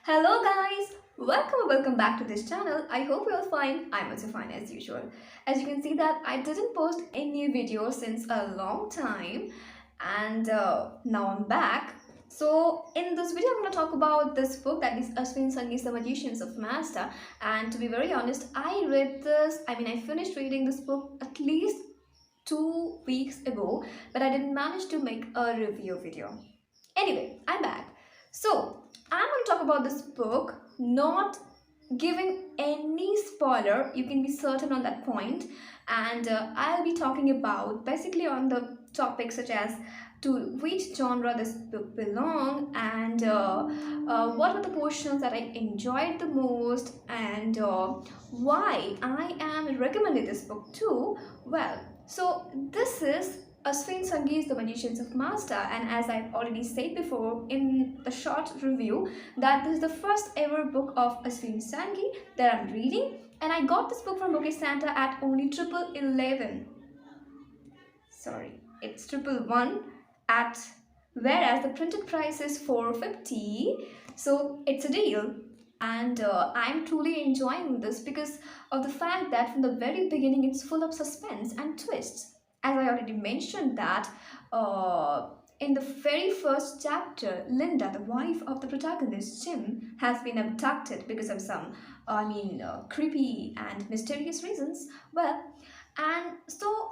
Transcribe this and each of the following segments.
Hello guys, welcome back to this channel. I hope you're fine. I'm also fine as usual. As you can see that I didn't post any video since a long time and now I'm back. So in this video I'm going to talk about this book, that is Ashwin Sanghi's The Magicians of Mazda. And to be very honest, I finished reading this book at least 2 weeks ago, but I didn't manage to make a review video. Anyway, I'm back. So, I'm going to talk about this book, not giving any spoiler, you can be certain on that point. And I'll be talking about basically on the topics such as to which genre this book belong, and what were the portions that I enjoyed the most, and why I am recommending this book too. Well, so this is Ashwin Sanghi's The Magicians of Mazda, and as I've already said before in the short review, that this is the first ever book of Ashwin Sanghi that I'm reading, and I got this book from Bookish Santa at only 1111. Sorry, it's 111 at, whereas the printed price is 450, so it's a deal. And I'm truly enjoying this because of the fact that from the very beginning it's full of suspense and twists. As I already mentioned that in the very first chapter, Linda, the wife of the protagonist Jim, has been abducted because of some, creepy and mysterious reasons. Well, and so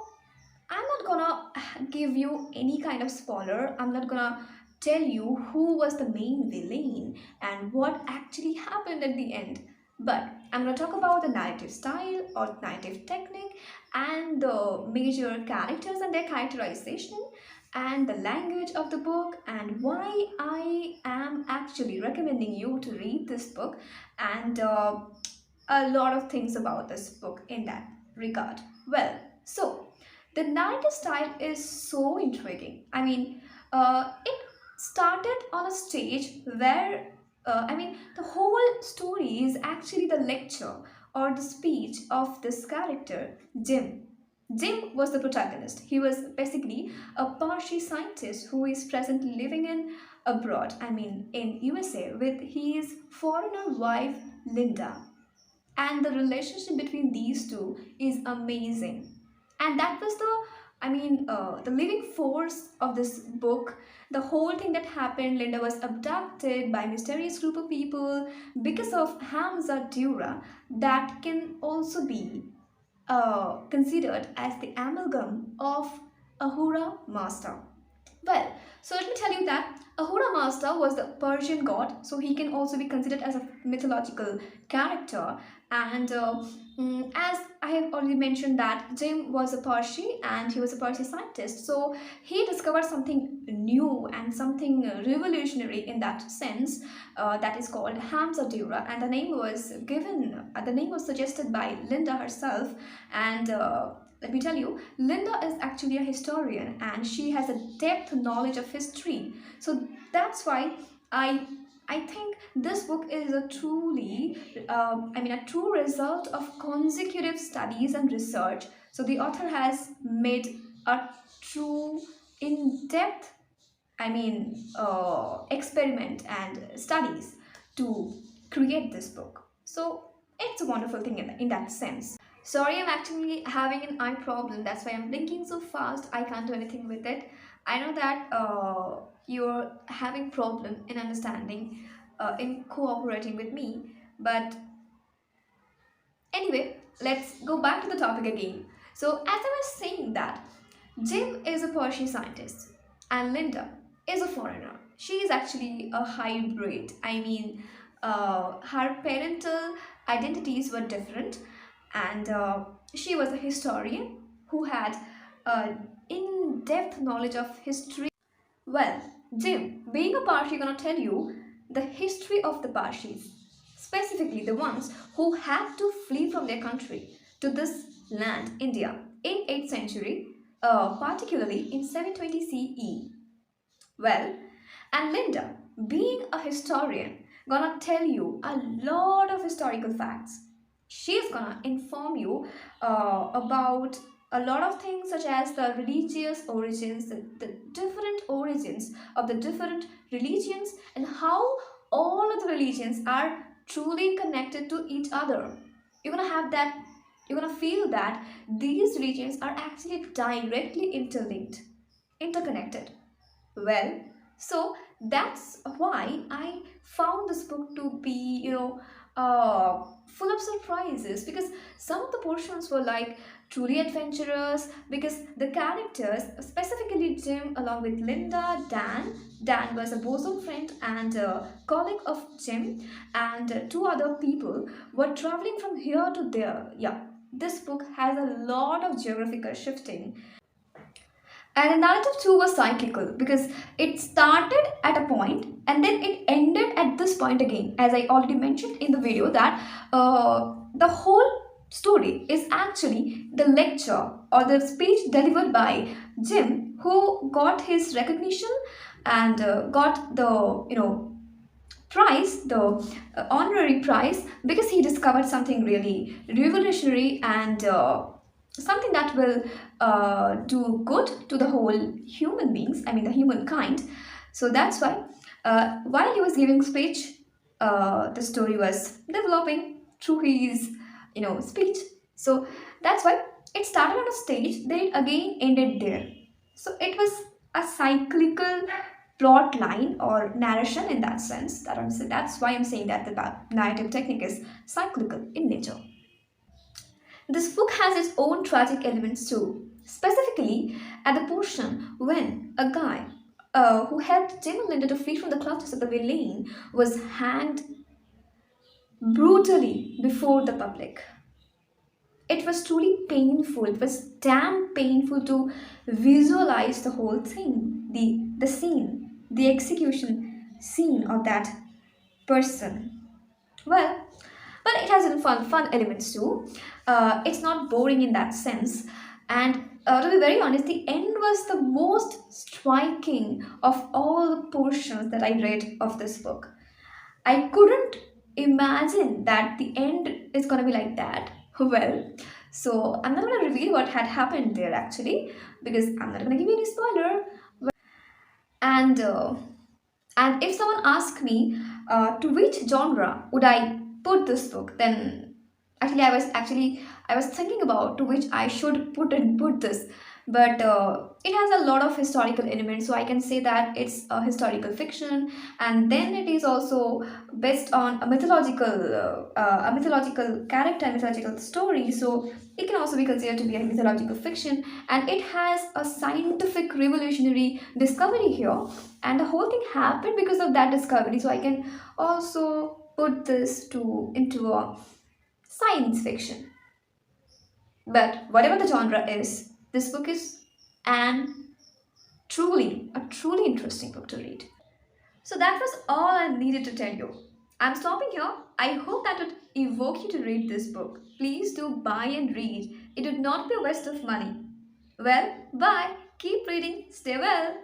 I'm not gonna give you any kind of spoiler. I'm not gonna tell you who was the main villain and what actually happened at the end. But I'm going to talk about the narrative style or narrative technique and the major characters and their characterization and the language of the book and why I am actually recommending you to read this book, and a lot of things about this book in that regard. Well, so the narrative style is so intriguing. It started on a stage where the whole story is actually the lecture or the speech of this character, Jim. Jim was the protagonist. He was basically a Parsi scientist who is presently living in abroad, in USA, with his foreigner wife, Linda. And the relationship between these two is amazing. And that was the living force of this book. The whole thing that happened, Linda was abducted by a mysterious group of people because of Hamza Dura, that can also be considered as the amalgam of Ahura Mazda. Well, so let me tell you that Ahura Mazda was the Persian god, so he can also be considered as a mythological character. And as I have already mentioned that Jim was a Parsi and he was a Parsi scientist, so he discovered something new and something revolutionary in that sense, that is called Hamza Dura, and the name was suggested by Linda herself. And let me tell you, Linda is actually a historian and she has a depth knowledge of history. So that's why I think this book is a a true result of consecutive studies and research. So the author has made a true in-depth, experiment and studies to create this book. So it's a wonderful thing in that sense. Sorry, I'm actually having an eye problem. That's why I'm blinking so fast. I can't do anything with it. I know that you're having problem in understanding, in cooperating with me. But anyway, let's go back to the topic again. So as I was saying that Jim is a Persian scientist and Linda is a foreigner. She is actually a hybrid. Her parental identities were different, and she was a historian who had in-depth knowledge of history. Well, Jim, being a Parsi, gonna tell you the history of the Parsis, specifically the ones who had to flee from their country to this land, India, in 8th century, particularly in 720 CE. Well, and Linda, being a historian, gonna tell you a lot of historical facts. She's gonna inform you about a lot of things such as the religious origins, the different origins of the different religions, and how all of the religions are truly connected to each other. You're gonna have that, you're gonna feel that these religions are actually directly interlinked, interconnected. Well, so that's why I found this book to be, full of surprises, because some of the portions were like truly adventurous, because the characters, specifically Jim along with Linda, Dan was a bosom friend and a colleague of Jim, and two other people were traveling from here to there. Yeah, this book has a lot of geographical shifting, and the narrative too was cyclical because it started at a point and then it ended at this point again. As I already mentioned in the video, that the whole story is actually the lecture or the speech delivered by Jim, who got his recognition and got the prize, the honorary prize, because he discovered something really revolutionary and something that will do good to the whole human beings, I mean the humankind. So that's why while he was giving speech, the story was developing through his speech. So that's why it started on a stage, then it again ended there. So it was a cyclical plot line or narration in that sense. That's why I'm saying that the narrative technique is cyclical in nature. This book has its own tragic elements too, specifically at the portion when a guy who helped Jim and Linda to flee from the clutches of the villain was hanged brutally before the public. It was truly painful. It was damn painful to visualize the whole thing, the scene, the execution scene of that person. Well, but it has some fun elements too. It's not boring in that sense. And to be very honest, the end was the most striking of all the portions that I read of this book. I couldn't imagine that the end is gonna be like that. Well, so I'm not gonna reveal what had happened there actually, because I'm not gonna give you any spoiler. And and if someone asks me to which genre would I put this book, then actually I was thinking about to which I should put this, but it has a lot of historical elements, so I can say that it's a historical fiction, and then it is also based on a mythological character, a mythological story. So it can also be considered to be a mythological fiction, and it has a scientific revolutionary discovery here, and the whole thing happened because of that discovery. So I can also put this to into a science fiction. But whatever the genre is, this book is an a truly interesting book to read. So that was all I needed to tell you. I'm stopping here. I hope that would evoke you to read this book. Please do buy and read. It would not be a waste of money. Well, bye. Keep reading. Stay well.